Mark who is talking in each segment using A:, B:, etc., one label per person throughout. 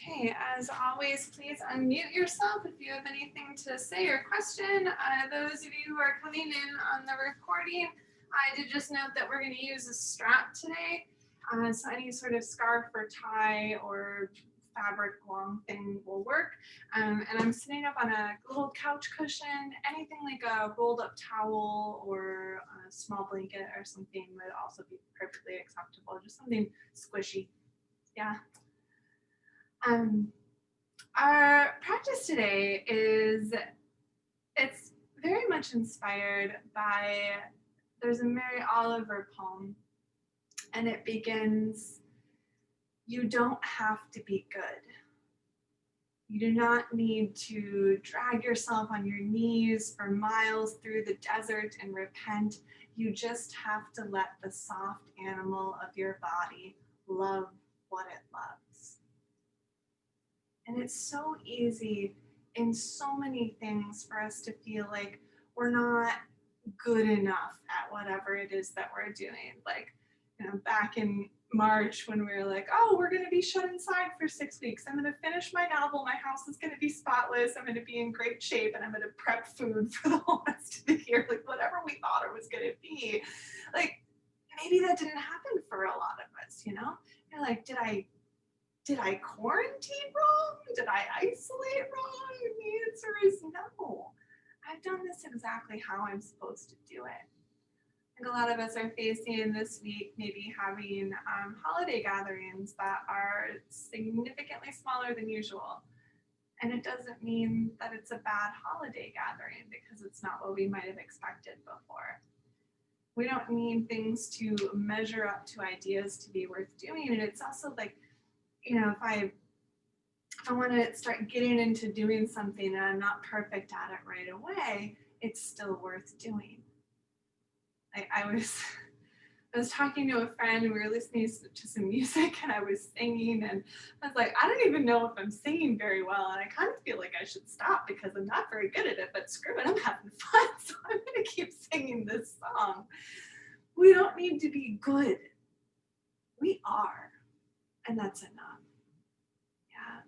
A: Okay, as always, please unmute yourself if you have anything to say or question. Those of you who are coming in on the recording, I did just note that we're going to use a strap today. So any sort of scarf or tie or fabric long thing will work. And I'm sitting up on a little couch cushion. Anything like a rolled up towel or a small blanket or something would also be perfectly acceptable. Just something squishy. Yeah. Um, our practice today it's very much inspired by, there's a Mary Oliver poem, and it begins, "You don't have to be good. You do not need to drag yourself on your knees for miles through the desert and repent. You just have to let the soft animal of your body love what it loves." And it's so easy in so many things for us to feel like we're not good enough at whatever it is that we're doing. Like, back in March when we were like, oh, we're going to be shut inside for 6 weeks. I'm going to finish my novel. My house is going to be spotless. I'm going to be in great shape and I'm going to prep food for the whole rest of the year. Like, whatever we thought it was going to be. Like, maybe that didn't happen for a lot of us, You're like, did I quarantine wrong? Did I isolate wrong? And the answer is no. I've done this exactly how I'm supposed to do it. I think a lot of us are facing this week maybe having holiday gatherings that are significantly smaller than usual. And it doesn't mean that it's a bad holiday gathering because it's not what we might have expected before. We don't need things to measure up to ideas to be worth doing. And it's also like, if I want to start getting into doing something and I'm not perfect at it right away, it's still worth doing. I was talking to a friend and we were listening to some music and I was singing and I was like, I don't even know if I'm singing very well and I kind of feel like I should stop because I'm not very good at it, but screw it, I'm having fun, so I'm going to keep singing this song. We don't need to be good. We are, and that's enough. Yeah.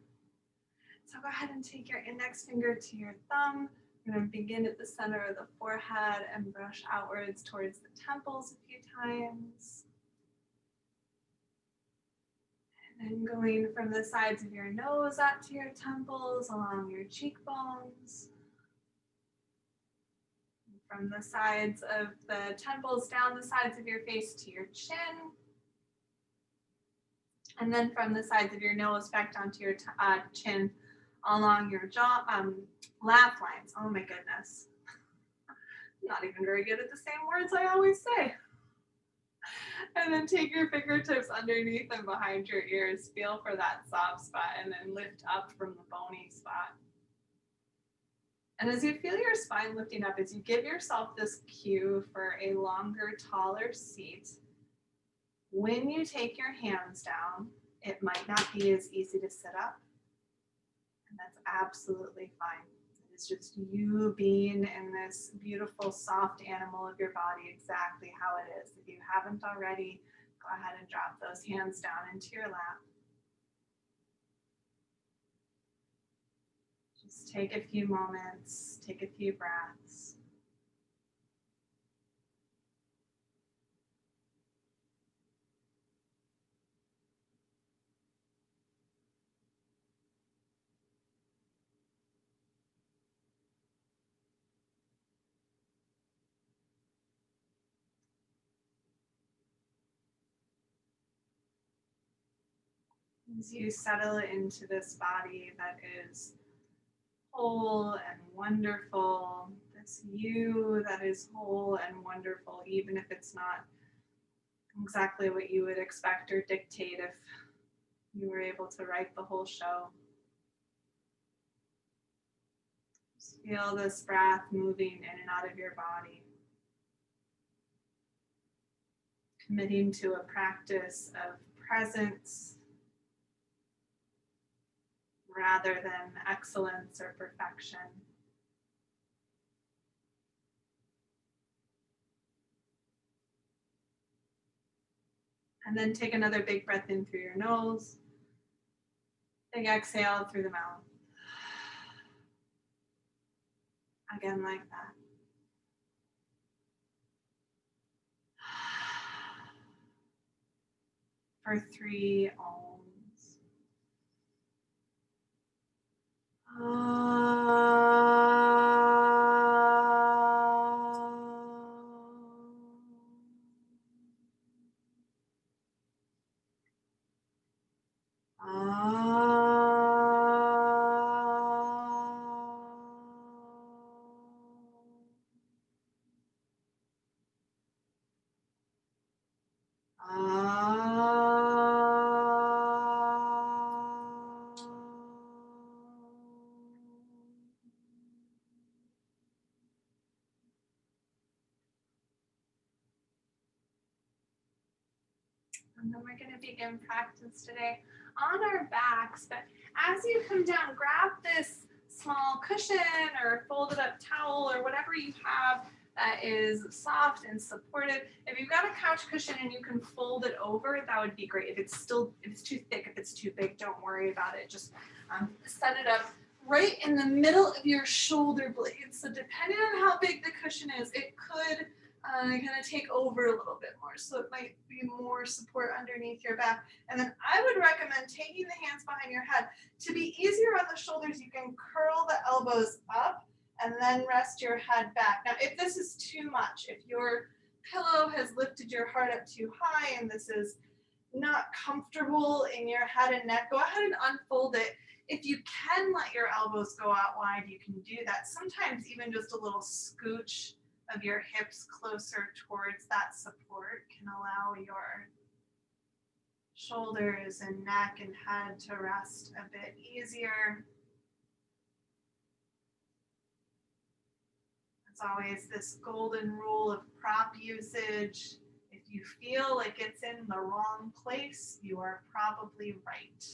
A: So go ahead and take your index finger to your thumb. We're going to begin at the center of the forehead and brush outwards towards the temples a few times. And then going from the sides of your nose out to your temples, along your cheekbones. And from the sides of the temples down the sides of your face to your chin. And then from the sides of your nose back down to your chin, along your jaw, laugh lines. Oh my goodness. I'm not even very good at the same words I always say. And then take your fingertips underneath and behind your ears. Feel for that soft spot and then lift up from the bony spot. And as you feel your spine lifting up, as you give yourself this cue for a longer, taller seat, when you take your hands down, it might not be as easy to sit up. And that's absolutely fine. It's just you being in this beautiful, soft animal of your body exactly how it is. If you haven't already, go ahead and drop those hands down into your lap. Just take a few moments, take a few breaths. As you settle into this body that is whole and wonderful, this you that is whole and wonderful, even if it's not exactly what you would expect or dictate if you were able to write the whole show. Just feel this breath moving in and out of your body. Committing to a practice of presence rather than excellence or perfection. And then take another big breath in through your nose. Big exhale through the mouth. Again, like that. For 3 ohms. And then we're going to begin practice today on our backs. But as you come down, grab this small cushion or folded up towel or whatever you have that is soft and supportive. If you've got a couch cushion and you can fold it over, that would be great. If it's too thick, if it's too big, don't worry about it. Just set it up right in the middle of your shoulder blades. So depending on how big the cushion is, it could kind of take over a little bit more. So it might be more support underneath your back. And then I would recommend taking the hands behind your head. To be easier on the shoulders, you can curl the elbows up and then rest your head back. Now, if this is too much, if your pillow has lifted your heart up too high and this is not comfortable in your head and neck, go ahead and unfold it. If you can let your elbows go out wide, you can do that. Sometimes even just a little scooch of your hips closer towards that support can allow your shoulders and neck and head to rest a bit easier. It's always this golden rule of prop usage. If you feel like it's in the wrong place, you are probably right.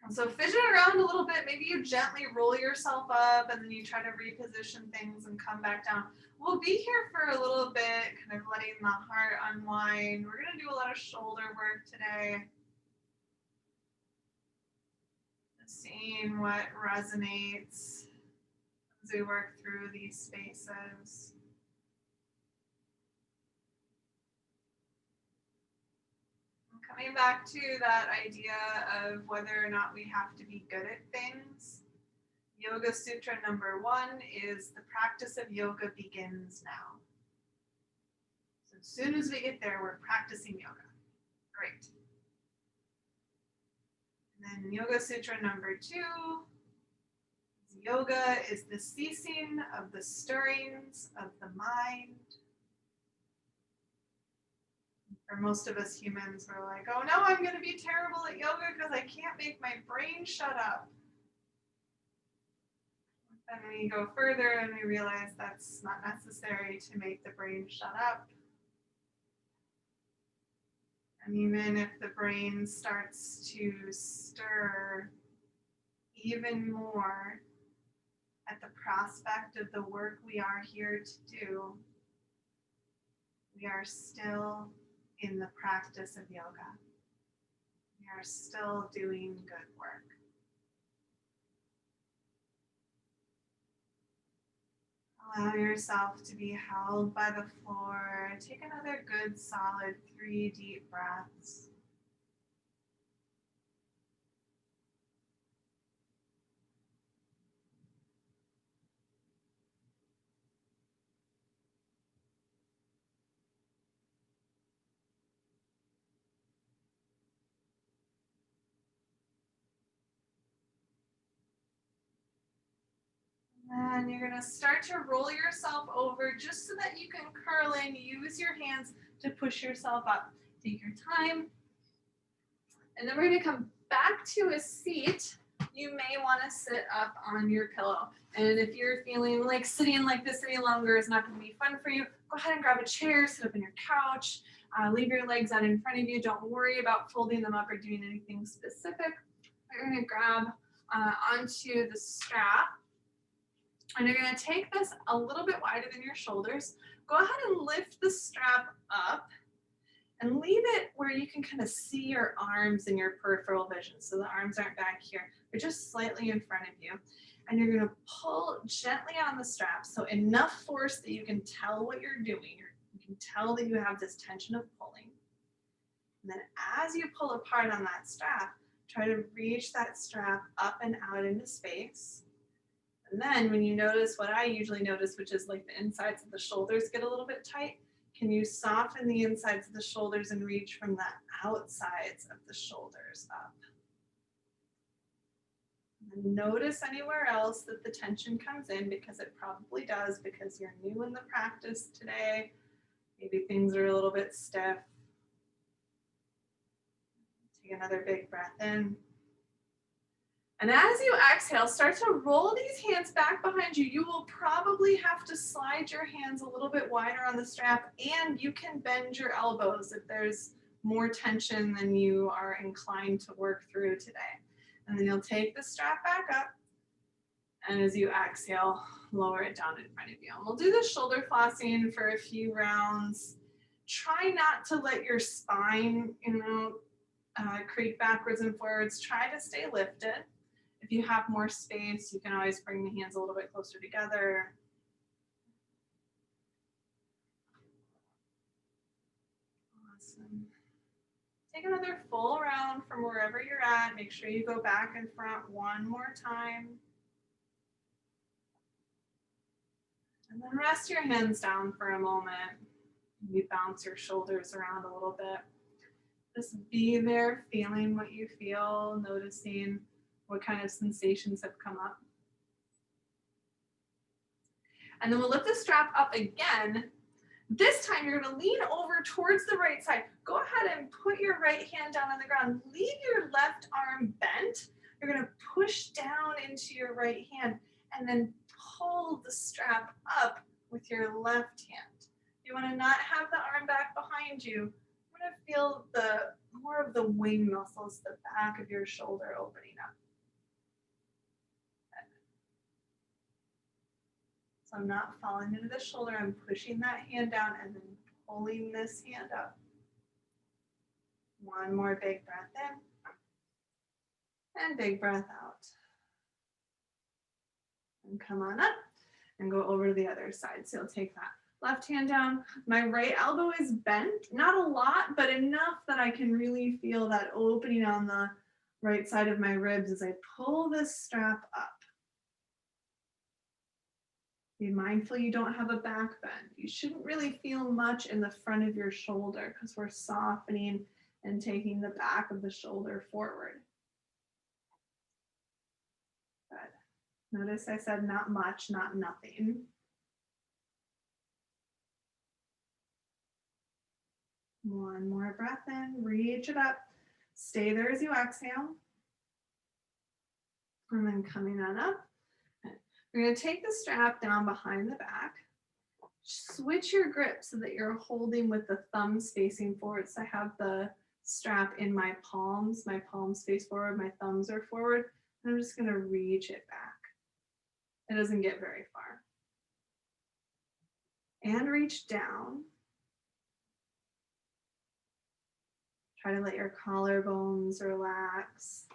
A: And so fidget around a little bit. Maybe you gently roll yourself up and then you try to reposition things and come back down. We'll be here for a little bit, kind of letting the heart unwind. We're going to do a lot of shoulder work today. Seeing what resonates as we work through these spaces. Coming back to that idea of whether or not we have to be good at things, Yoga Sutra number 1 is the practice of yoga begins now. So as soon as we get there, we're practicing yoga. Great. And then Yoga Sutra number 2, yoga is the ceasing of the stirrings of the mind. For most of us humans, we're like, oh no, I'm going to be terrible at yoga because I can't make my brain shut up. Then we go further and we realize that's not necessary to make the brain shut up. And even if the brain starts to stir even more at the prospect of the work we are here to do, we are still in the practice of yoga. We are still doing good work. Allow yourself to be held by the floor. Take another good, solid 3 deep breaths. And you're going to start to roll yourself over just so that you can curl in. Use your hands to push yourself up. Take your time. And then we're going to come back to a seat. You may want to sit up on your pillow. And if you're feeling like sitting like this any longer is not going to be fun for you, go ahead and grab a chair, sit up on your couch, leave your legs out in front of you. Don't worry about folding them up or doing anything specific. You're going to grab onto the strap. And you're going to take this a little bit wider than your shoulders. Go ahead and lift the strap up. And leave it where you can kind of see your arms in your peripheral vision. So the arms aren't back here, they're just slightly in front of you. And you're gonna pull gently on the strap. So enough force that you can tell what you're doing. You can tell that you have this tension of pulling. And then as you pull apart on that strap, try to reach that strap up and out into space. And then when you notice what I usually notice, which is like the insides of the shoulders get a little bit tight, can you soften the insides of the shoulders and reach from the outsides of the shoulders up? And notice anywhere else that the tension comes in, because it probably does, because you're new in the practice today. Maybe things are a little bit stiff. Take another big breath in. And as you exhale, start to roll these hands back behind you. You will probably have to slide your hands a little bit wider on the strap, and you can bend your elbows if there's more tension than you are inclined to work through today. And then you'll take the strap back up, and as you exhale, lower it down in front of you. And we'll do the shoulder flossing for a few rounds. Try not to let your spine, creak backwards and forwards. Try to stay lifted. If you have more space, you can always bring the hands a little bit closer together. Awesome. Take another full round from wherever you're at. Make sure you go back and front one more time. And then rest your hands down for a moment. You bounce your shoulders around a little bit. Just be there, feeling what you feel, noticing what kind of sensations have come up. And then we'll lift the strap up again. This time you're going to lean over towards the right side. Go ahead and put your right hand down on the ground. Leave your left arm bent. You're going to push down into your right hand and then pull the strap up with your left hand. You want to not have the arm back behind you. You want to feel more of the wing muscles, the back of your shoulder opening up. So I'm not falling into the shoulder, I'm pushing that hand down and then pulling this hand up. One more big breath in and big breath out. And come on up and go over to the other side. So you'll take that left hand down. My right elbow is bent, not a lot, but enough that I can really feel that opening on the right side of my ribs as I pull this strap up. Be mindful you don't have a back bend. You shouldn't really feel much in the front of your shoulder because we're softening and taking the back of the shoulder forward. Good. Notice I said not much, not nothing. One more breath in, reach it up. Stay there as you exhale. And then coming on up. You're going to take the strap down behind the back. Switch your grip so that you're holding with the thumbs facing forward. So I have the strap in my palms face forward, my thumbs are forward. And I'm just going to reach it back. It doesn't get very far. And reach down. Try to let your collarbones relax.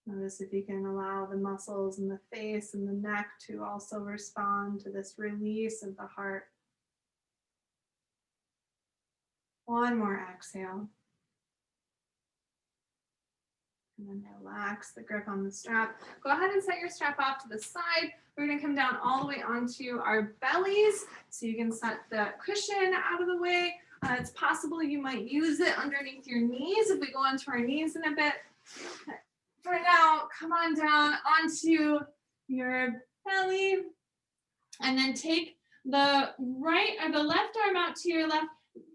A: Notice if you can allow the muscles in the face and the neck to also respond to this release of the heart. One more exhale. And then relax the grip on the strap. Go ahead and set your strap off to the side. We're going to come down all the way onto our bellies. So you can set the cushion out of the way. It's possible you might use it underneath your knees if we go onto our knees in a bit. Okay. For now, come on down onto your belly and then take the right or the left arm out to your left.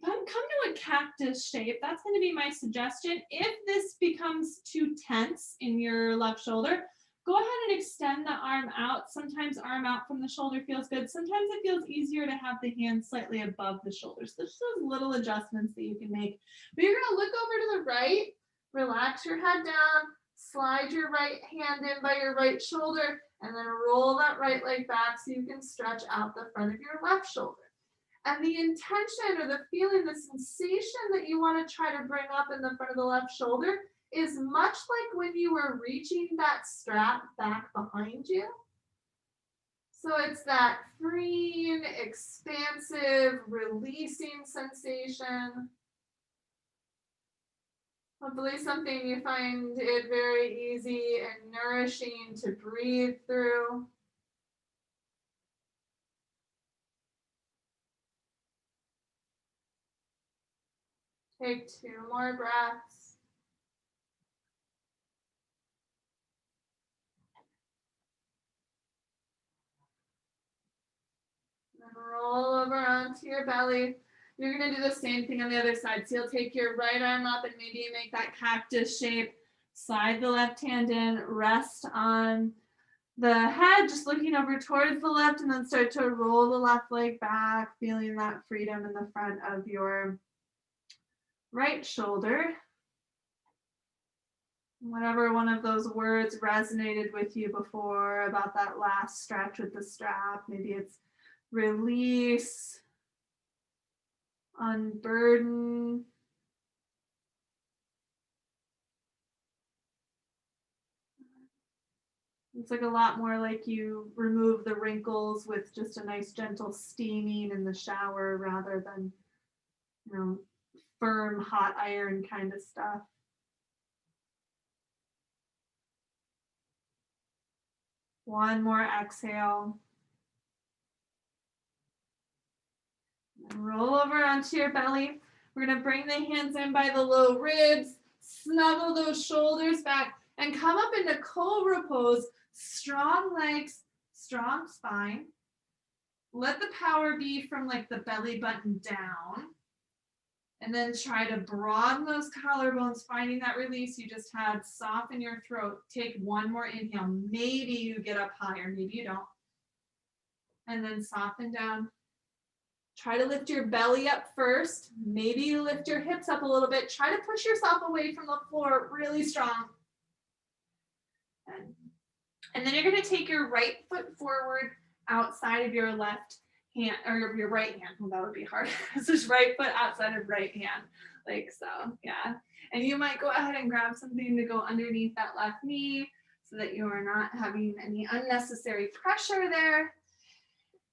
A: Come to a cactus shape. That's going to be my suggestion. If this becomes too tense in your left shoulder, go ahead and extend the arm out. Sometimes arm out from the shoulder feels good. Sometimes it feels easier to have the hand slightly above the shoulders. So just those little adjustments that you can make. But you're going to look over to the right, relax your head down, slide your right hand in by your right shoulder, and then roll that right leg back so you can stretch out the front of your left shoulder.
B: And the intention or the feeling, the sensation that you want to try to bring up in the front of the left shoulder is much like when you were reaching that strap back behind you. So it's that freeing, expansive, releasing sensation. Hopefully something you find it very easy and nourishing to breathe through. Take 2 more breaths. And roll over onto your belly. You're going to do the same thing on the other side. So you'll take your right arm up and maybe you make that cactus shape. Slide the left hand in, rest on the head, just looking over towards the left, and then start to roll the left leg back, feeling that freedom in the front of your right shoulder. Whatever one of those words resonated with you before about that last stretch with the strap, maybe it's release, unburden. It's like a lot more like you remove the wrinkles with just a nice gentle steaming in the shower rather than, firm hot iron kind of stuff. One more exhale. And roll over onto your belly. We're going to bring the hands in by the low ribs, snuggle those shoulders back, and come up into cobra pose. Strong legs, strong spine. Let the power be from like the belly button down. And then try to broaden those collarbones, finding that release you just had. Soften your throat. Take one more inhale. Maybe you get up higher, maybe you don't. And then soften down. Try to lift your belly up first. Maybe you lift your hips up a little bit. Try to push yourself away from the floor really strong. And then you're going to take your right foot forward outside of your left hand, or your right hand. Well, that would be hard. This is right foot outside of right hand, like so, yeah. And you might go ahead and grab something to go underneath that left knee so that you are not having any unnecessary pressure there.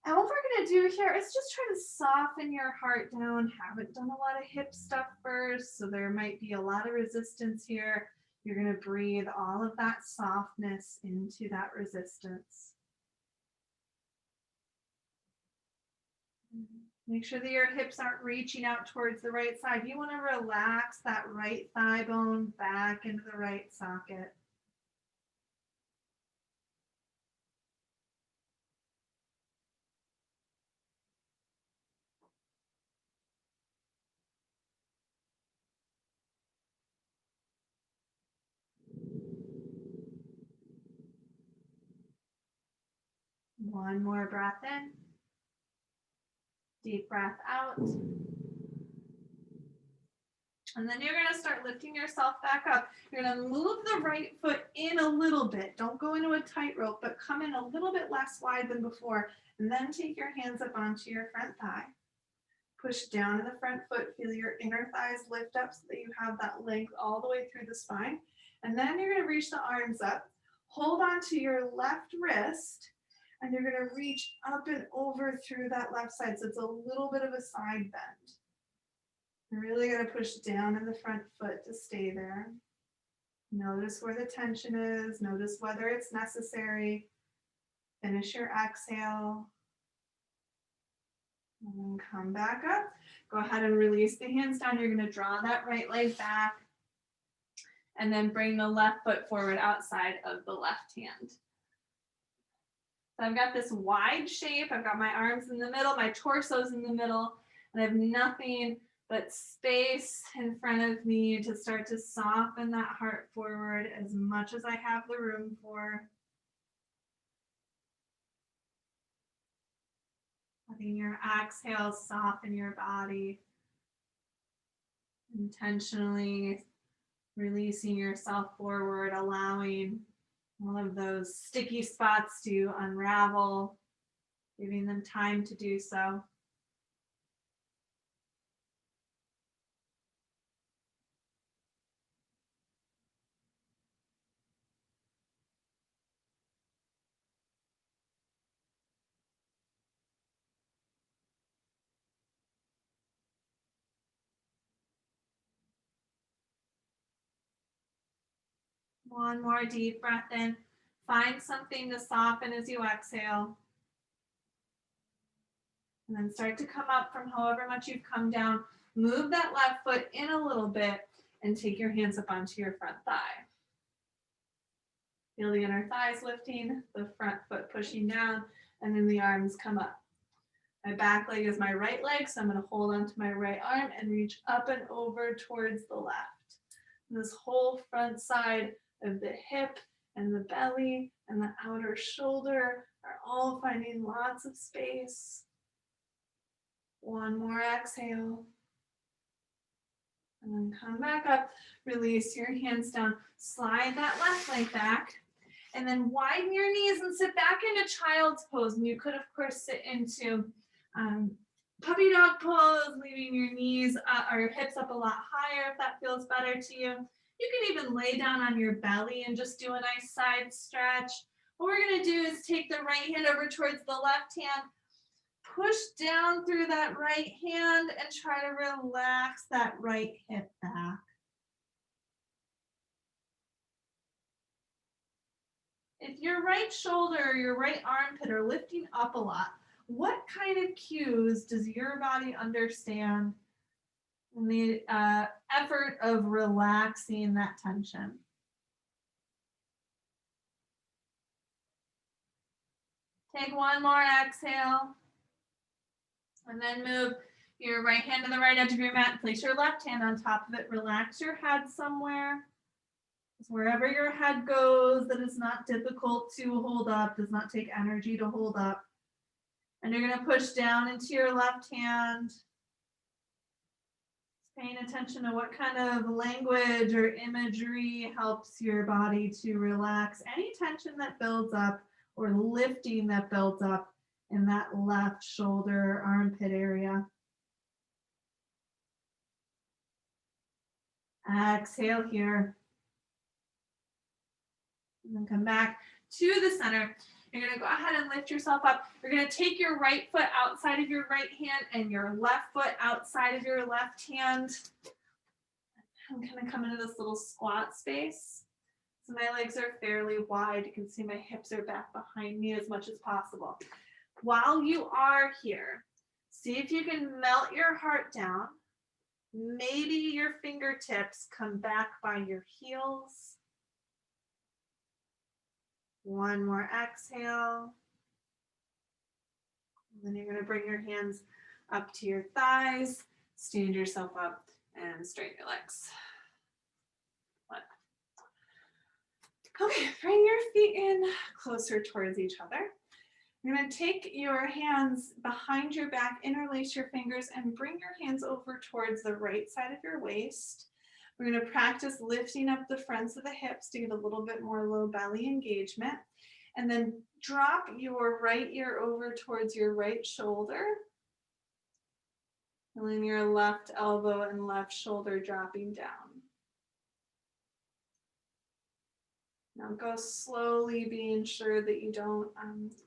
B: And what we're going to do here is just try to soften your heart down. Haven't done a lot of hip stuff first, so there might be a lot of resistance here. You're going to breathe all of that softness into that resistance. Make sure that your hips aren't reaching out towards the right side. You want to relax that right thigh bone back into the right socket. One more breath in. Deep breath out. And then you're going to start lifting yourself back up. You're going to move the right foot in a little bit. Don't go into a tightrope, but come in a little bit less wide than before. And then take your hands up onto your front thigh. Push down to the front foot. Feel your inner thighs lift up so that you have that length all the way through the spine. And then you're going to reach the arms up. Hold on to your left wrist. And you're going to reach up and over through that left side. So it's a little bit of a side bend. You're really going to push down in the front foot to stay there. Notice where the tension is. Notice whether it's necessary. Finish your exhale. And then come back up. Go ahead and release the hands down. You're going to draw that right leg back. And then bring the left foot forward outside of the left hand. So I've got this wide shape. I've got my arms in the middle. My torso's in the middle. And I have nothing but space in front of me to start to soften that heart forward as much as I have the room for. Letting your exhale soften your body. Intentionally releasing yourself forward, allowing all of those sticky spots to unravel, giving them time to do so. One more deep breath in. Find something to soften as you exhale. And then start to come up from however much you've come down. Move that left foot in a little bit and take your hands up onto your front thigh. Feel the inner thighs lifting, the front foot pushing down, and then the arms come up. My back leg is my right leg, so I'm going to hold onto my right arm and reach up and over towards the left. And this whole front side of the hip and the belly and the outer shoulder are all finding lots of space. One more exhale. And then come back up, release your hands down, slide that left leg back, and then widen your knees and sit back into child's pose. And you could, of course, sit into puppy dog pose, leaving your knees or your hips up a lot higher if that feels better to you. You can even lay down on your belly and just do a nice side stretch. What we're going to do is take the right hand over towards the left hand, push down through that right hand and try to relax that right hip back. If your right shoulder or your right armpit are lifting up a lot, what kind of cues does your body understand in the effort of relaxing that tension? Take one more exhale. And then move your right hand to the right edge of your mat. Place your left hand on top of it. Relax your head somewhere. Wherever your head goes, that is not difficult to hold up, does not take energy to hold up. And you're going to push down into your left hand. Paying attention to what kind of language or imagery helps your body to relax any tension that builds up or lifting that builds up in that left shoulder armpit area. Exhale here. And then come back to the center. You're going to go ahead and lift yourself up. You're going to take your right foot outside of your right hand and your left foot outside of your left hand. I'm going to come into this little squat space. So my legs are fairly wide. You can see my hips are back behind me as much as possible. While you are here, see if you can melt your heart down. Maybe your fingertips come back by your heels. One more exhale. And then you're going to bring your hands up to your thighs, stand yourself up, and straighten your legs. One. Okay, bring your feet in closer towards each other. You're going to take your hands behind your back, interlace your fingers, and bring your hands over towards the right side of your waist. We're going to practice lifting up the fronts of the hips to get a little bit more low belly engagement. And then drop your right ear over towards your right shoulder. Feeling your left elbow and left shoulder dropping down. Now go slowly, being sure that you don't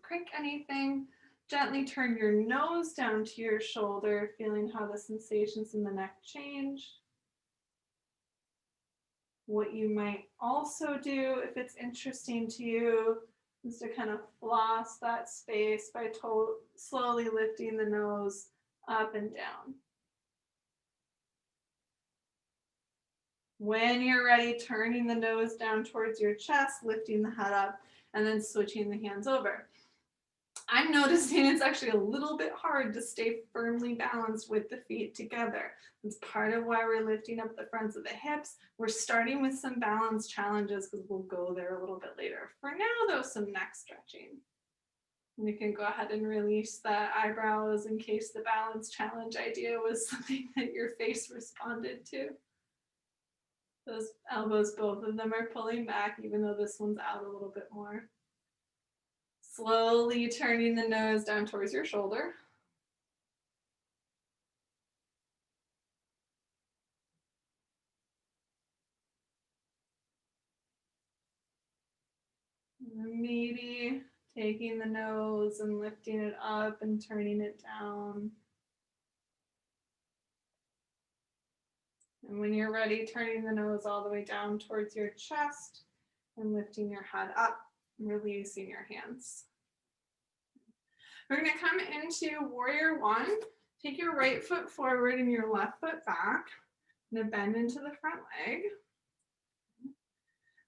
B: crick anything. Gently turn your nose down to your shoulder, feeling how the sensations in the neck change. What you might also do, if it's interesting to you, is to kind of floss that space by slowly lifting the nose up and down. When you're ready, turning the nose down towards your chest, lifting the head up, and then switching the hands over. I'm noticing it's actually a little bit hard to stay firmly balanced with the feet together. It's part of why we're lifting up the fronts of the hips. We're starting with some balance challenges because we'll go there a little bit later. For now, though, some neck stretching. And you can go ahead and release the eyebrows in case the balance challenge idea was something that your face responded to. Those elbows, both of them are pulling back, even though this one's out a little bit more. Slowly turning the nose down towards your shoulder. Maybe taking the nose and lifting it up and turning it down. And when you're ready, turning the nose all the way down towards your chest And lifting your head up, releasing your hands. We're going to come into warrior one. Take your right foot forward and your left foot back. I'm going to bend into the front leg.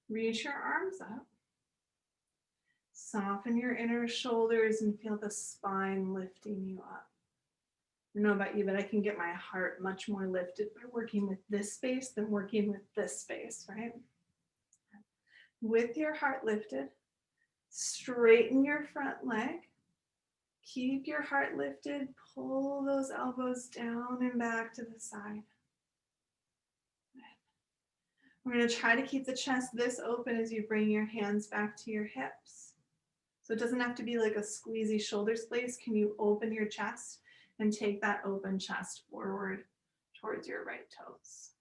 B: Reach your arms up. Soften your inner shoulders and feel the spine lifting you up. I don't know about you, but I can get my heart much more lifted by working with this space than working with this space, right? With your heart lifted, straighten your front leg. Keep your heart lifted. Pull those elbows down and back to the side. We're going to try to keep the chest this open as you bring your hands back to your hips. So it doesn't have to be like a squeezy shoulder squeeze. Can you open your chest and take that open chest forward towards your right toes?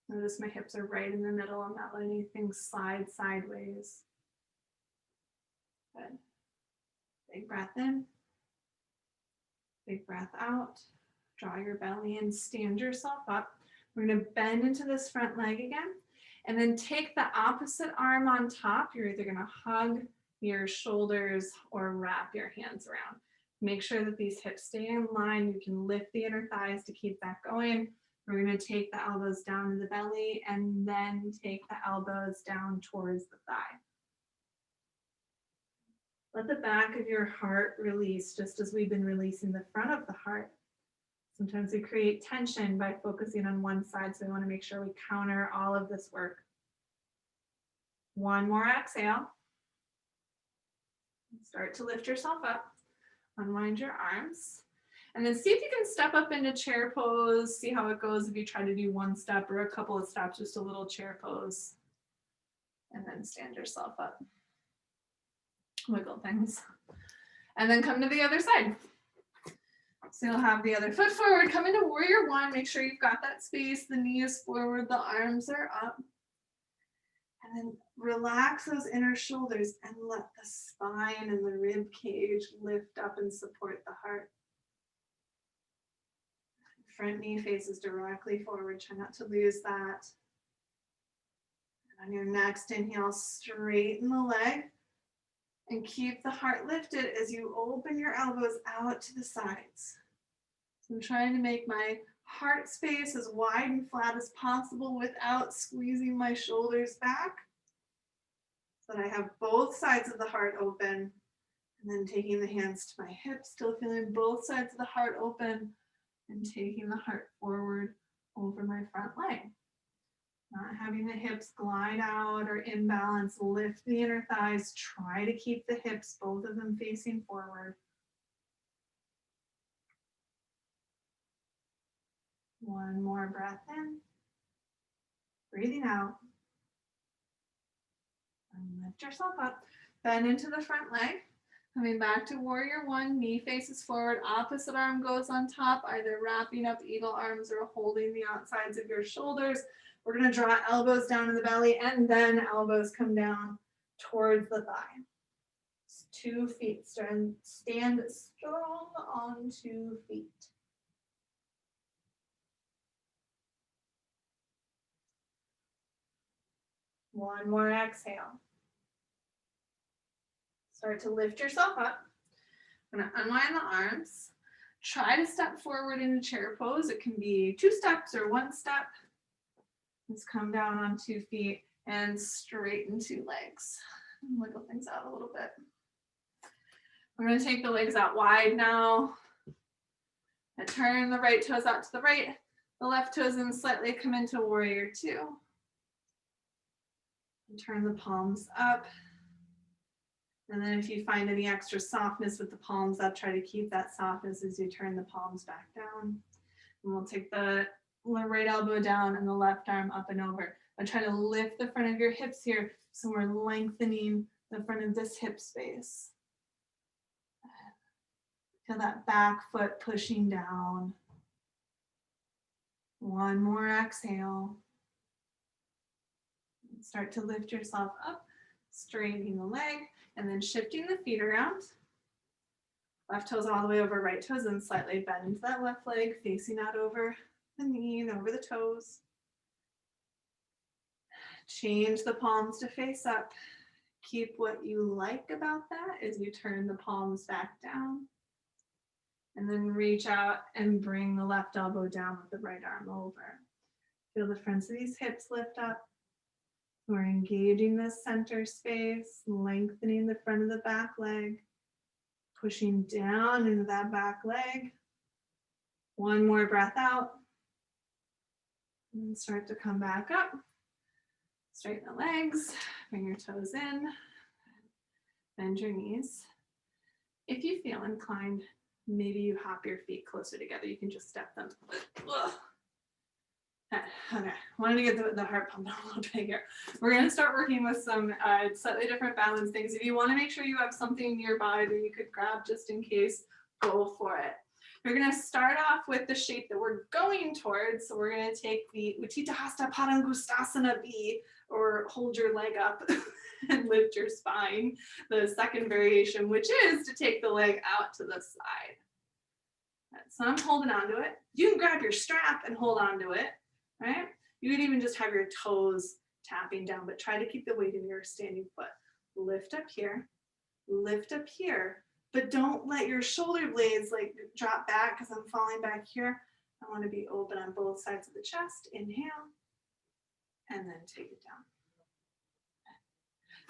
B: Notice my hips are right in the middle. I'm not letting anything slide sideways. Good. Big breath in. Big breath out. Draw your belly in. Stand yourself up. We're going to bend into this front leg again. And then take the opposite arm on top. You're either going to hug your shoulders or wrap your hands around. Make sure that these hips stay in line. You can lift the inner thighs to keep that going. We're going to take the elbows down to the belly and then take the elbows down towards the thigh. Let the back of your heart release just as we've been releasing the front of the heart. Sometimes we create tension by focusing on one side, so we want to make sure we counter all of this work. One more exhale. Start to lift yourself up. Unwind your arms. And then see if you can step up into chair pose. See how it goes if you try to do one step or a couple of steps, just a little chair pose. And then stand yourself up. Wiggle things. And then come to the other side. So you'll have the other foot forward, come into warrior one, make sure you've got that space, the knee is forward, the arms are up. And then relax those inner shoulders and let the spine and the rib cage lift up and support the heart. Front knee faces directly forward, try not to lose that. And on your next inhale, straighten the leg and keep the heart lifted as you open your elbows out to the sides. So I'm trying to make my heart space as wide and flat as possible without squeezing my shoulders back. So that I have both sides of the heart open. And then taking the hands to my hips, still feeling both sides of the heart open and taking the heart forward over my front leg. Not having the hips glide out or imbalance, lift the inner thighs, try to keep the hips, both of them facing forward. One more breath in, breathing out. And lift yourself up, bend into the front leg. Coming back to warrior one, knee faces forward, opposite arm goes on top, either wrapping up eagle arms or holding the outsides of your shoulders. We're going to draw elbows down to the belly and then elbows come down towards the thigh. 2 feet, stand strong on 2 feet. One more exhale. Start to lift yourself up. I'm going to unwind the arms. Try to step forward into chair pose. It can be 2 steps or 1 step. Let's come down on 2 feet and straighten 2 legs. And wiggle things out a little bit. We're going to take the legs out wide now. And turn the right toes out to the right. The left toes in slightly, come into warrior two. And turn the palms up. And then if you find any extra softness with the palms up, try to keep that softness as you turn the palms back down. And we'll take the right elbow down and the left arm up and over. And try to lift the front of your hips here, so we're lengthening the front of this hip space. Feel that back foot pushing down. One more exhale. Start to lift yourself up, straightening the leg, and then shifting the feet around. Left toes all the way over right toes and slightly bend into that left leg, facing out over the knee and over the toes. Change the palms to face up. Keep what you like about that as you turn the palms back down. And then reach out and bring the left elbow down with the right arm over. Feel the fronts of these hips lift up. We're engaging this center space, lengthening the front of the back leg, pushing down into that back leg. One more breath out. And start to come back up. Straighten the legs, bring your toes in, bend your knees. If you feel inclined, maybe you hop your feet closer together. You can just step them. Ugh. Okay, wanted to get the heart pumping a little bit here. We're going to start working with some slightly different balance things. If you want to make sure you have something nearby that you could grab just in case, go for it. We're going to start off with the shape that we're going towards. So we're going to take the Utthita Hasta Padangusthasana B, or hold your leg up and lift your spine. The second variation, which is to take the leg out to the side. So I'm holding on to it. You can grab your strap and hold on to it, right? You could even just have your toes tapping down, but try to keep the weight of your standing foot. Lift up here, but don't let your shoulder blades like drop back because I'm falling back here. I want to be open on both sides of the chest. Inhale, and then take it down.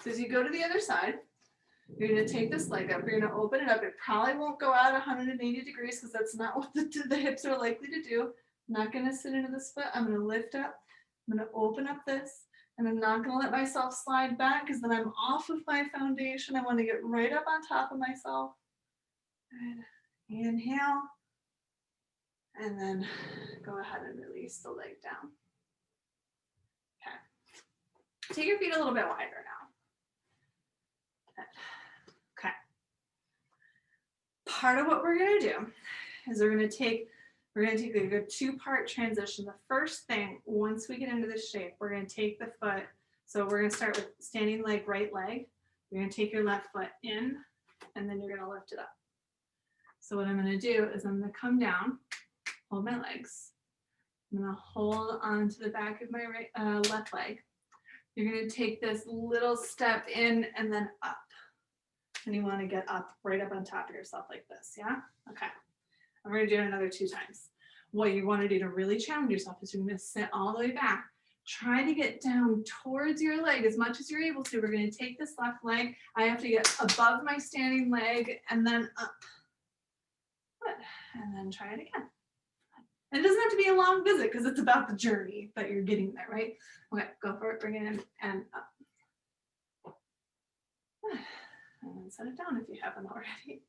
B: So as you go to the other side, you're going to take this leg up. You're going to open it up. It probably won't go out 180 degrees because that's not what the hips are likely to do. I'm not going to sit into this foot. I'm going to lift up. I'm going to open up this. And I'm not going to let myself slide back because then I'm off of my foundation. I want to get right up on top of myself. Good. Inhale. And then go ahead and release the leg down. Okay. Take your feet a little bit wider now. Okay. Part of what we're going to do is we're going to take a two-part transition. The first thing, once we get into this shape, we're going to take the foot. So we're going to start with standing leg, right leg. You're going to take your left foot in, and then you're going to lift it up. So what I'm going to do is I'm going to come down, hold my legs. I'm going to hold on to the back of my left leg. You're going to take this little step in and then up. And you want to get up, right up on top of yourself like this, yeah? Okay. I'm going to do it another 2 times. What you want to do to really challenge yourself is you're going to sit all the way back. Try to get down towards your leg as much as you're able to. We're going to take this left leg. I have to get above my standing leg and then up. Good. And then try it again. And it doesn't have to be a long visit because it's about the journey that you're getting there, right? Okay, go for it. Bring it in and up. And then set it down if you haven't already.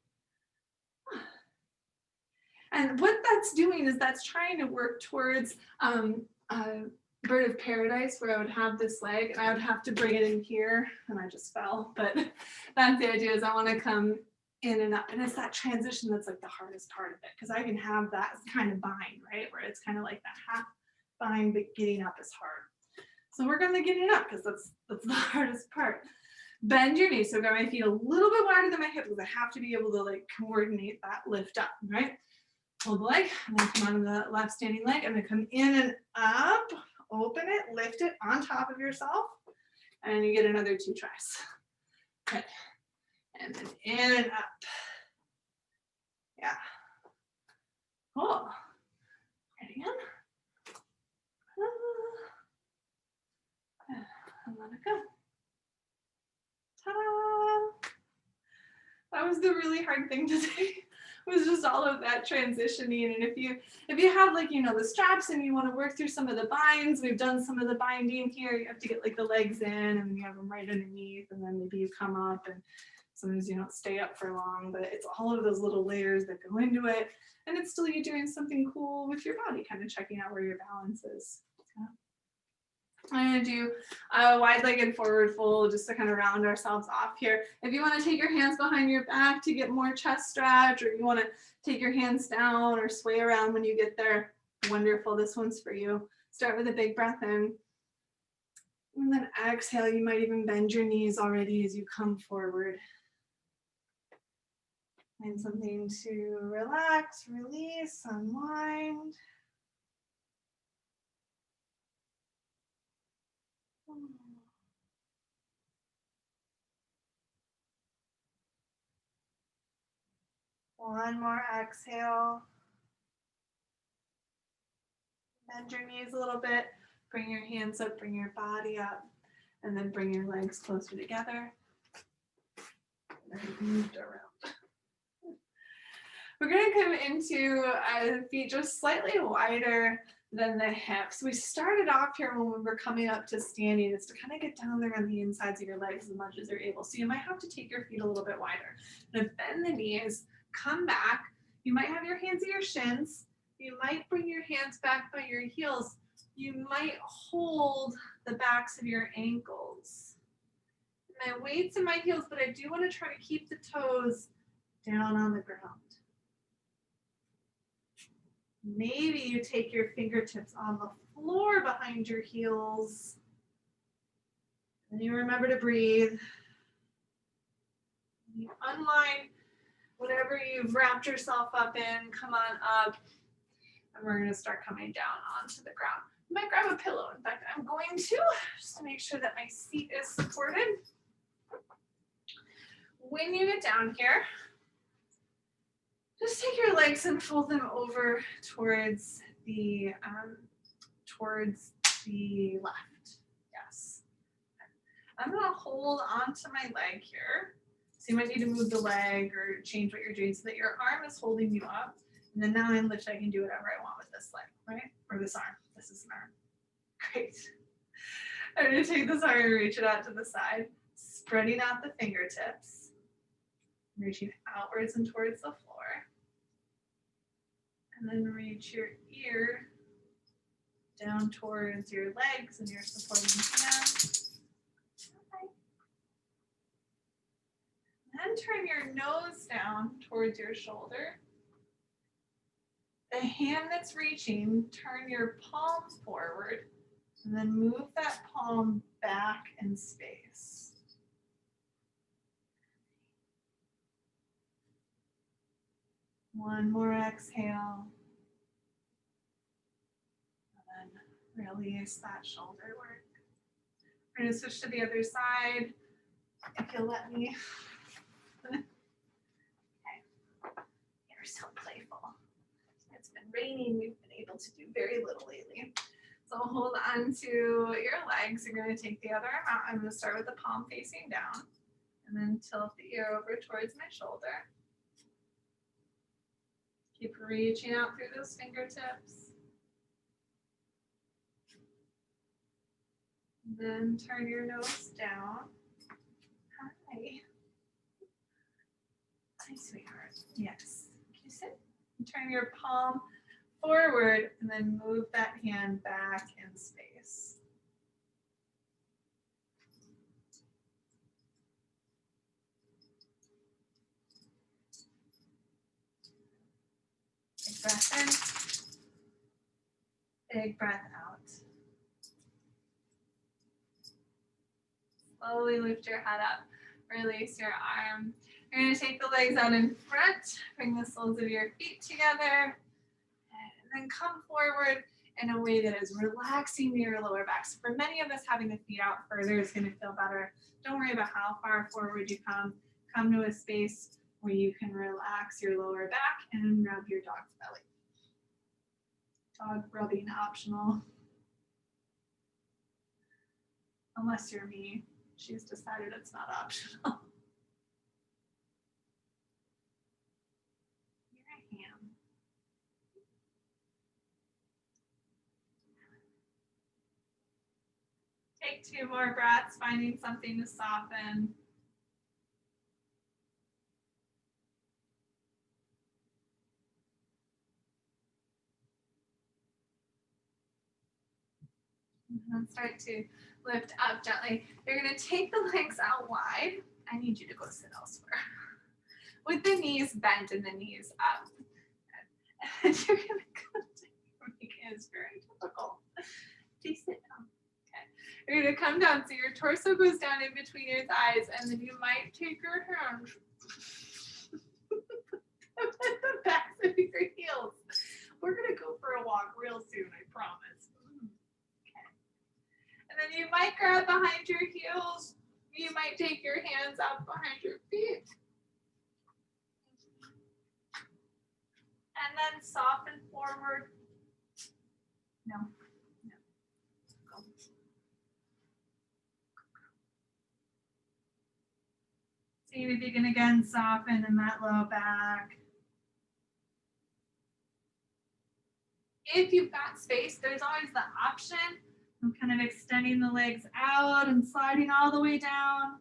B: And what that's doing is that's trying to work towards bird of paradise, where I would have this leg and I would have to bring it in here, and I just fell. But that's the idea, is I want to come in and up. And it's that transition that's like the hardest part of it, because I can have that kind of bind, right? Where it's kind of like that half bind, but getting up is hard. So we're going to get it up because that's the hardest part. Bend your knees. So grab my feet a little bit wider than my hips because I have to be able to like coordinate that lift up, right? Hold the leg, and then come on the left standing leg. I'm going to come in and up, open it, lift it on top of yourself, and you get another 2 tries. Okay. And then in and up. Yeah. Cool. Right again. And let it go. Ta-da! That was the really hard thing today. It was just all of that transitioning. And if you have like, you know, the straps and you want to work through some of the binds, we've done some of the binding here. You have to get like the legs in and then you have them right underneath, and then maybe you come up, and sometimes you don't stay up for long, but it's all of those little layers that go into it. And it's still you doing something cool with your body, kind of checking out where your balance is. Yeah. I'm going to do a wide-legged forward fold just to kind of round ourselves off here. If you want to take your hands behind your back to get more chest stretch, or you want to take your hands down or sway around when you get there, wonderful. This one's for you. Start with a big breath in. And then exhale. You might even bend your knees already as you come forward. Find something to relax, release, unwind. One more exhale. Bend your knees a little bit. Bring your hands up, bring your body up, and then bring your legs closer together. And then move around. We're going to come into feet just slightly wider than the hips. We started off here when we were coming up to standing is to kind of get down there on the insides of your legs as much as you're able. So you might have to take your feet a little bit wider. Now bend the knees, come back. You might have your hands at your shins. You might bring your hands back by your heels. You might hold the backs of your ankles. My weight's in my heels, but I do want to try to keep the toes down on the ground. Maybe you take your fingertips on the floor behind your heels. And you remember to breathe. You unwind whatever you've wrapped yourself up in. Come on up. And we're going to start coming down onto the ground. I might grab a pillow. In fact, I'm going to, just to make sure that my seat is supported. When you get down here, just take your legs and fold them over towards the left. Yes. I'm going to hold onto my leg here. So you might need to move the leg or change what you're doing so that your arm is holding you up. And then now in lift, I can do whatever I want with this leg, right? Or this arm. This is an arm. Great. I'm going to take this arm and reach it out to the side, spreading out the fingertips, reaching outwards and towards the floor. And then reach your ear down towards your legs and your supporting hands. Okay. Then turn your nose down towards your shoulder. The hand that's reaching, turn your palm forward and then move that palm back in space. One more exhale. And then release that shoulder work. We're going to switch to the other side. If you'll let me. Okay. You're so playful. It's been raining. We've been able to do very little lately. So hold on to your legs. You're going to take the other arm out. I'm going to start with the palm facing down and then tilt the ear over towards my shoulder. Keep reaching out through those fingertips. Then turn your nose down. Hi. Hi, sweetheart. Yes. Can you sit? Turn your palm forward and then move that hand back in space. Big breath in. Big breath out. Slowly lift your head up. Release your arm. You're going to take the legs out in front. Bring the soles of your feet together. And then come forward in a way that is relaxing your lower back. So for many of us, having the feet out further is going to feel better. Don't worry about how far forward you come. Come to a space where you can relax your lower back and rub your dog's belly. Dog rubbing optional. Unless you're me. She's decided it's not optional. You're a ham. Take 2 more breaths, finding something to soften. And then start to lift up gently. You're going to take the legs out wide. I need you to go sit elsewhere. With the knees bent and the knees up. And you're going to go down. It's very difficult. Please sit down. Okay. You're going to come down so your torso goes down in between your thighs, and then you might take your hands at the backs of your heels. We're going to go for a walk real soon, I promise. then you might grab behind your heels. You might take your hands out behind your feet. And then soften forward. No. Go. See if you can again soften in that low back. If you've got space, there's always the option of kind of extending the legs out and sliding all the way down.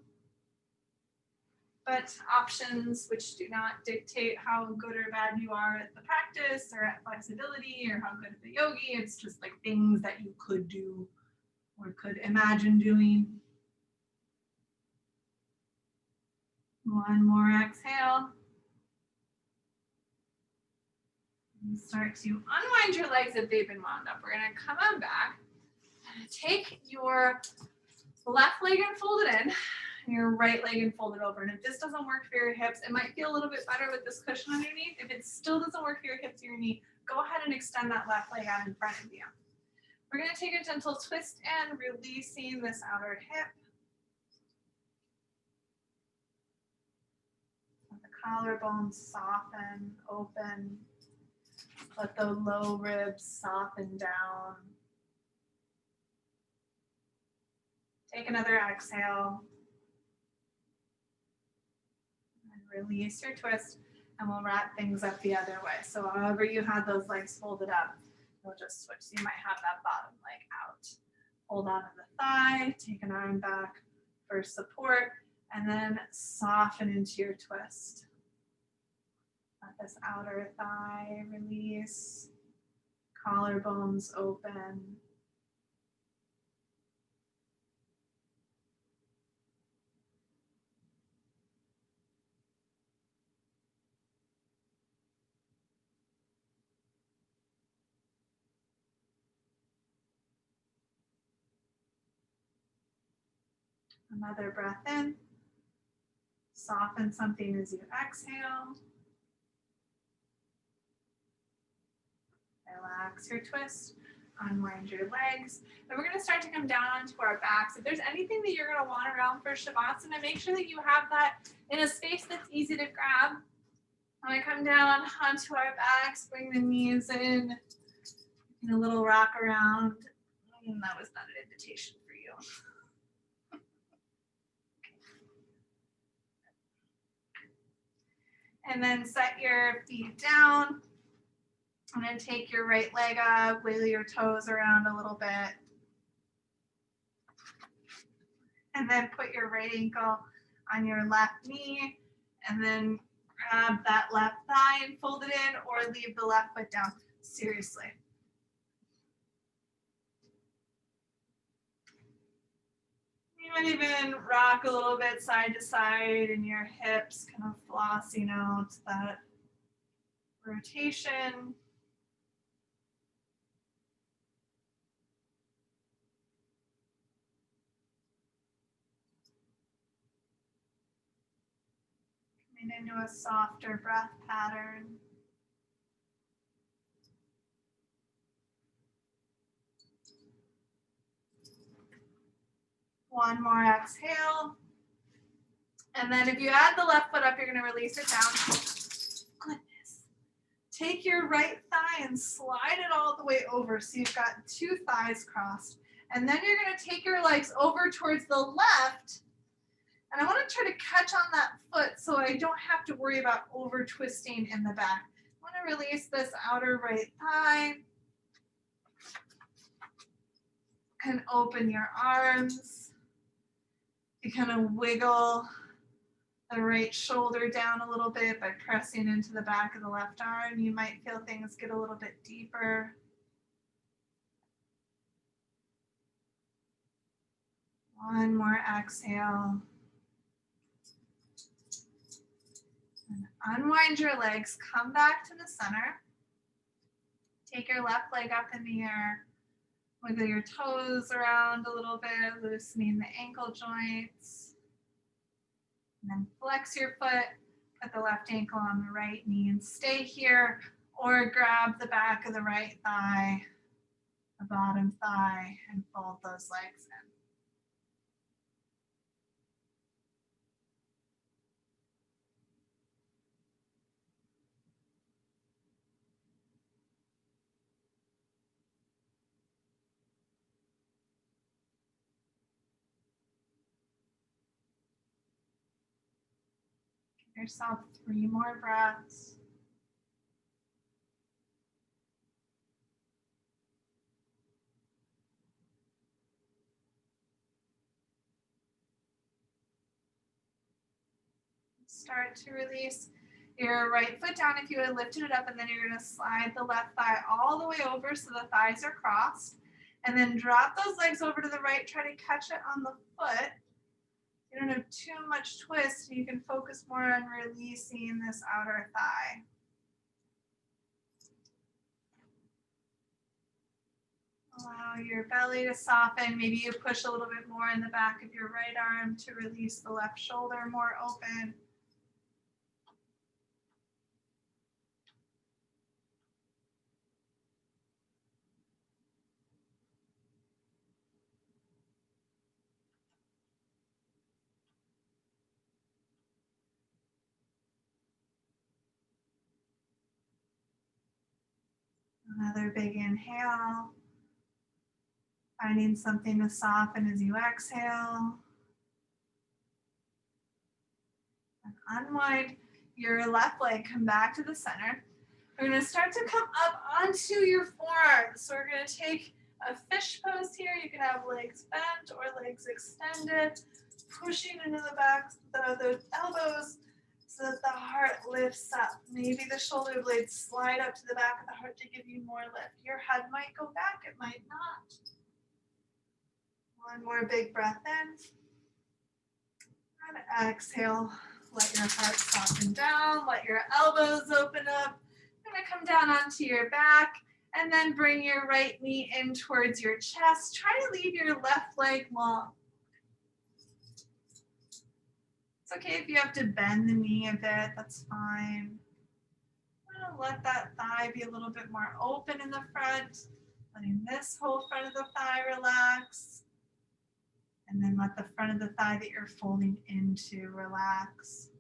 B: But options which do not dictate how good or bad you are at the practice or at flexibility or how good at the yogi. It's just like things that you could do or could imagine doing. One more exhale. And start to unwind your legs if they've been wound up. We're going to come on back. Take your left leg and fold it in. Your right leg and fold it over. And if this doesn't work for your hips, it might feel a little bit better with this cushion underneath. If it still doesn't work for your hips or your knee, go ahead and extend that left leg out in front of you. We're going to take a gentle twist and releasing this outer hip. Let the collarbones soften, open. Let the low ribs soften down. Take another exhale. Release your twist, and we'll wrap things up the other way. So however you had those legs folded up, we'll just switch. So you might have that bottom leg out. Hold on to the thigh, take an arm back for support, and then soften into your twist. Let this outer thigh release, collarbones open. Another breath in. Soften something as you exhale. Relax your twist. Unwind your legs. And we're going to start to come down onto our backs. If there's anything that you're going to want around for Shavasana, make sure that you have that in a space that's easy to grab. When we come down onto our backs, bring the knees in a little rock around. And that was not an invitation for you. And then set your feet down. And then take your right leg up, wiggle your toes around a little bit. And then put your right ankle on your left knee. And then grab that left thigh and fold it in, or leave the left foot down. Seriously. You might even rock a little bit side to side and your hips kind of flossing out that rotation. Coming into a softer breath pattern. One more exhale. And then if you add the left foot up, you're going to release it down. Goodness. Take your right thigh and slide it all the way over. So you've got two thighs crossed. And then you're going to take your legs over towards the left. And I want to try to catch on that foot so I don't have to worry about over twisting in the back. I want to release this outer right thigh. And open your arms. You kind of wiggle the right shoulder down a little bit by pressing into the back of the left arm. You might feel things get a little bit deeper. One more exhale. And unwind your legs, come back to the center. Take your left leg up in the air. Wiggle your toes around a little bit, loosening the ankle joints. And then flex your foot, put the left ankle on the right knee and stay here, or grab the back of the right thigh, the bottom thigh, and fold those legs in. yourself 3 more breaths. Start to release your right foot down if you had lifted it up, and then you're going to slide the left thigh all the way over so the thighs are crossed. And then drop those legs over to the right. Try to catch it on the foot. You don't have too much twist. You can focus more on releasing this outer thigh. Allow your belly to soften. Maybe you push a little bit more in the back of your right arm to release the left shoulder more open. Another big inhale. Finding something to soften as you exhale. And unwind your left leg. Come back to the center. We're going to start to come up onto your forearms. So we're going to take a fish pose here. You can have legs bent or legs extended. Pushing into the back, the elbows, so that the heart lifts up. Maybe the shoulder blades slide up to the back of the heart to give you more lift. Your head might go back, it might not. One more big breath in. And exhale. Let your heart soften down. Let your elbows open up. You're going to come down onto your back and then bring your right knee in towards your chest. Try to leave your left leg long. It's okay if you have to bend the knee a bit, that's fine. I'm going to let that thigh be a little bit more open in the front, letting this whole front of the thigh relax. And then let the front of the thigh that you're folding into relax.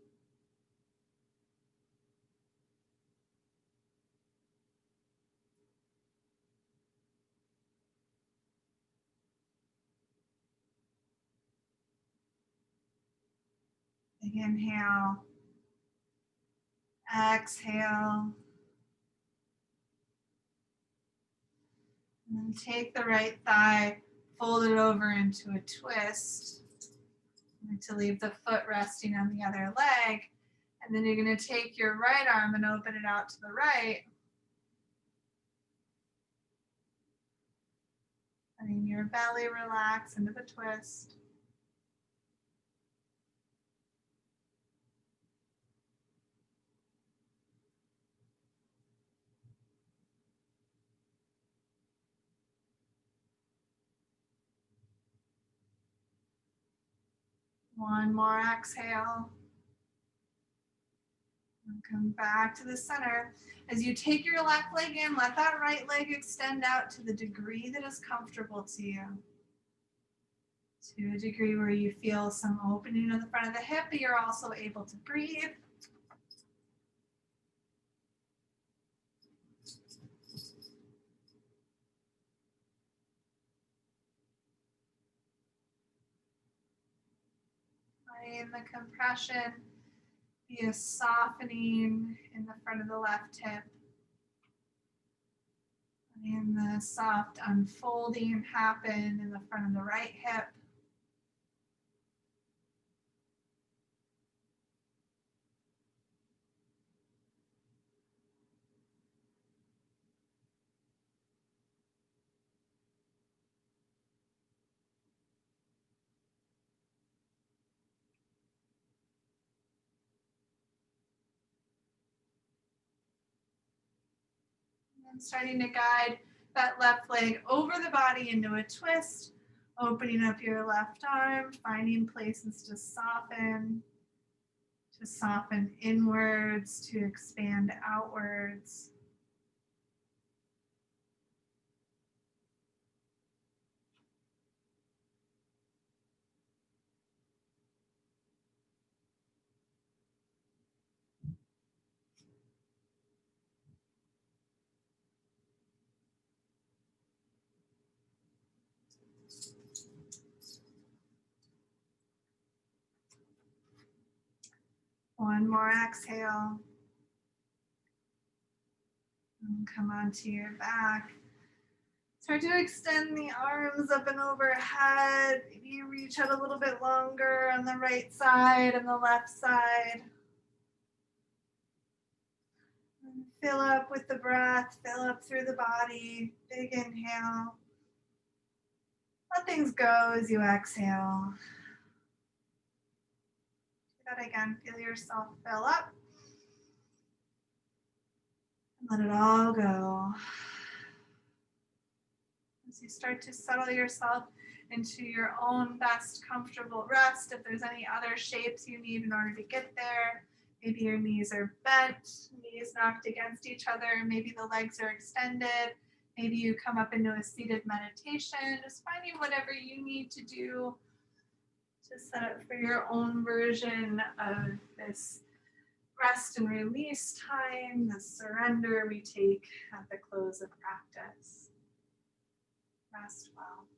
B: Big inhale. Exhale. And then take the right thigh, fold it over into a twist. To leave the foot resting on the other leg. And then you're going to take your right arm and open it out to the right. Letting your belly relax into the twist. One more exhale. And come back to the center. As you take your left leg in, let that right leg extend out to the degree that is comfortable to you. To a degree where you feel some opening in the front of the hip, but you're also able to breathe. Letting the compression be a softening in the front of the left hip. Letting the soft unfolding happen in the front of the right hip. And starting to guide that left leg over the body into a twist, opening up your left arm, finding places to soften inwards, to expand outwards. One more exhale. And come onto your back. Start to extend the arms up and overhead. Maybe you reach out a little bit longer on the right side and the left side. And fill up with the breath, fill up through the body. Big inhale. Let things go as you exhale. Do that again. Feel yourself fill up. And let it all go. As you start to settle yourself into your own best comfortable rest, if there's any other shapes you need in order to get there, maybe your knees are bent, knees knocked against each other, maybe the legs are extended, maybe you come up into a seated meditation, just finding whatever you need to do to set up for your own version of this rest and release time, the surrender we take at the close of practice. Rest well.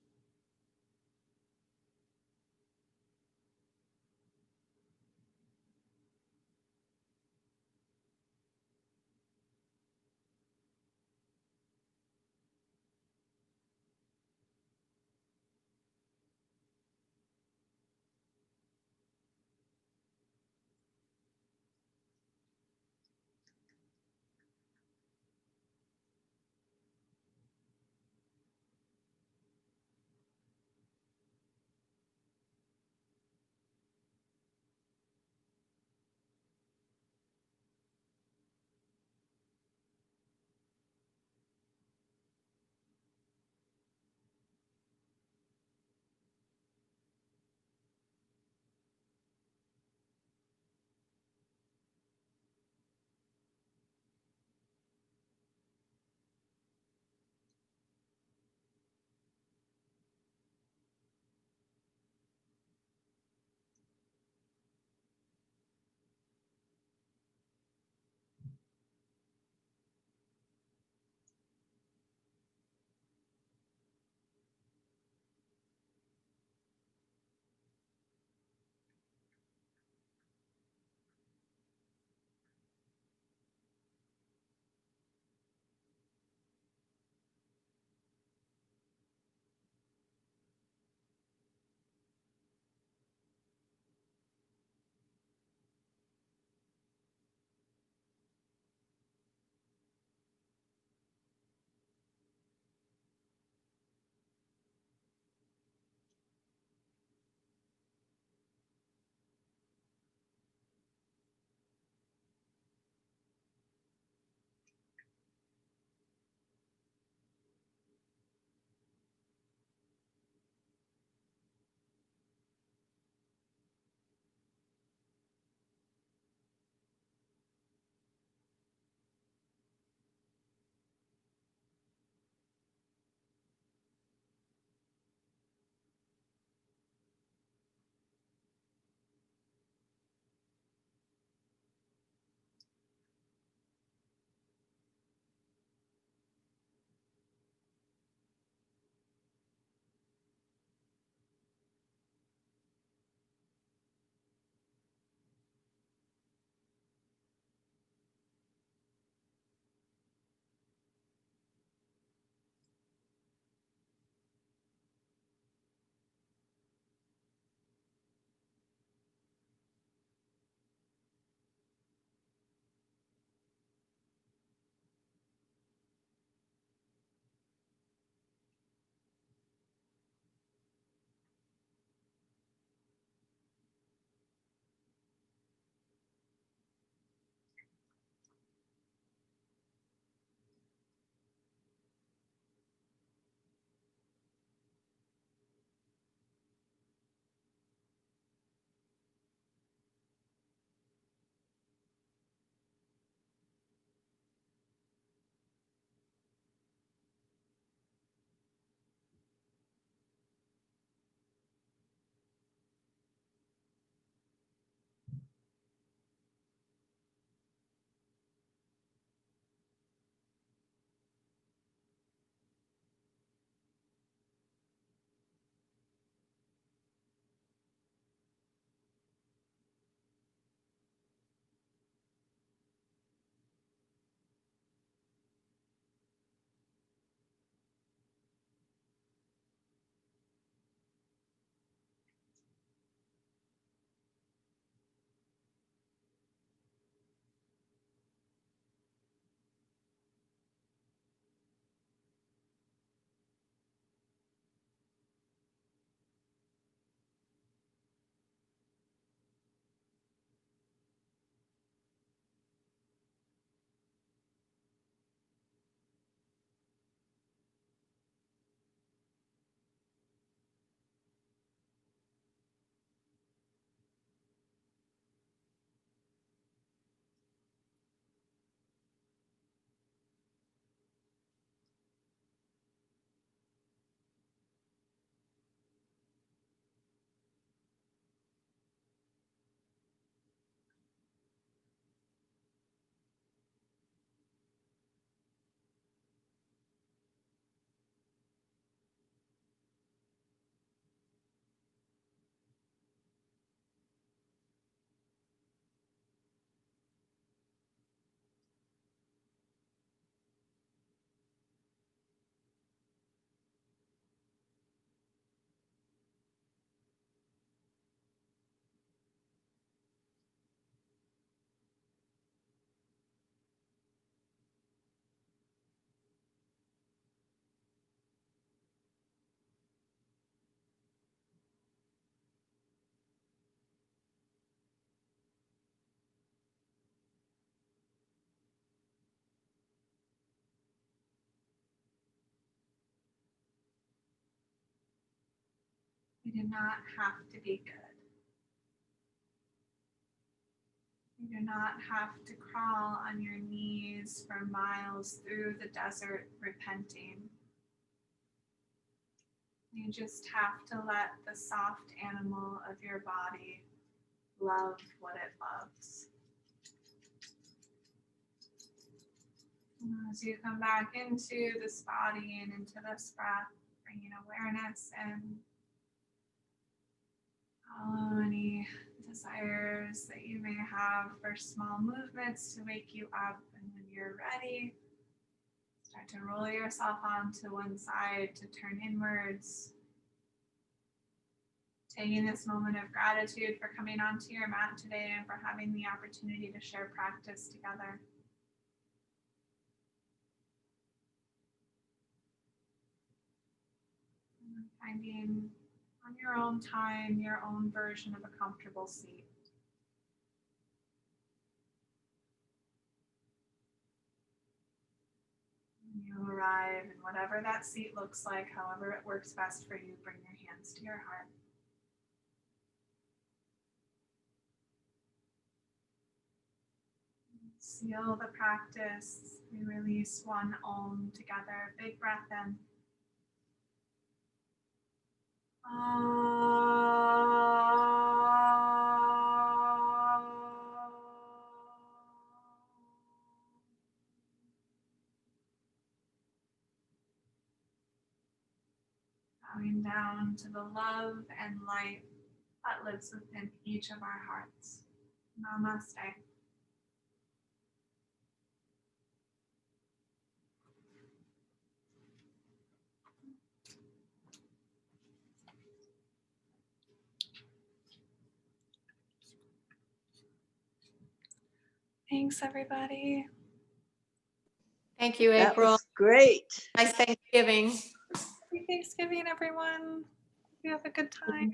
A: You do not have to be good. You do not have to crawl on your knees for miles through the desert repenting. You just have to let the soft animal of your body love what it loves. As you come back into this body and into this breath, bringing awareness and follow any desires that you may have for small movements to wake you up. And when you're ready, start to roll yourself onto one side to turn inwards. Taking this moment of gratitude for coming onto your mat today and for having the opportunity to share practice together. And finding on your own time, your own version of a comfortable seat. When you arrive and whatever that seat looks like, however it works best for you, bring your hands to your heart. Seal the practice. We release one Om together. Big breath in. Bowing down to the love and light that lives within each of our hearts. Namaste. Thanks, everybody.
C: Thank you,
D: That
C: April.
D: was great.
C: Nice Thanksgiving.
A: Happy Thanksgiving, everyone. You have a good time.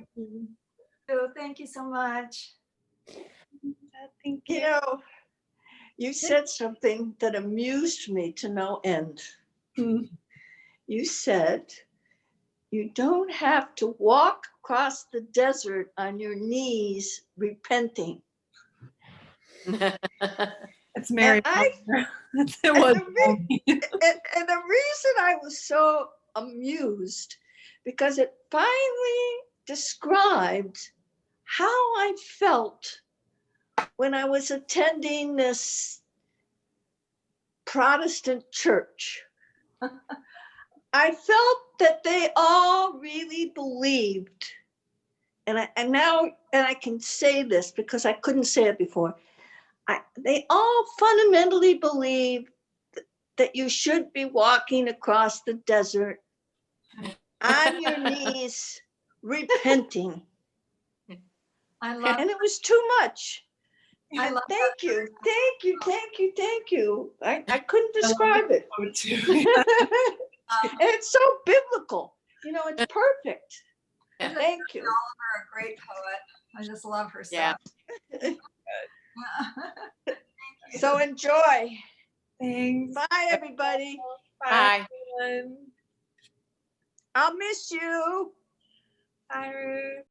D: Oh, thank you so much.
A: Thank
D: You
A: you.
D: know, you said something that amused me to no end. You said you don't have to walk across the desert on your knees repenting.
A: It's Mary.
D: And
A: It was.
D: And the reason I was so amused, because it finally described how I felt when I was attending this Protestant church. I felt that they all really believed, and I can say this because I couldn't say it before. They all fundamentally believe that you should be walking across the desert on your knees, repenting.
E: I love
D: And it was too much.
E: I love
D: Thank you, thank you, thank you, thank you. I couldn't describe it. And it's so biblical. You know, it's perfect.
C: Yeah.
D: Thank you.
E: her a great poet. I just love her
C: Yeah.
E: stuff.
D: So enjoy.
A: Thanks.
D: Bye, everybody.
C: Bye.
A: Everyone.
D: I'll miss you.
A: Bye, Ruth.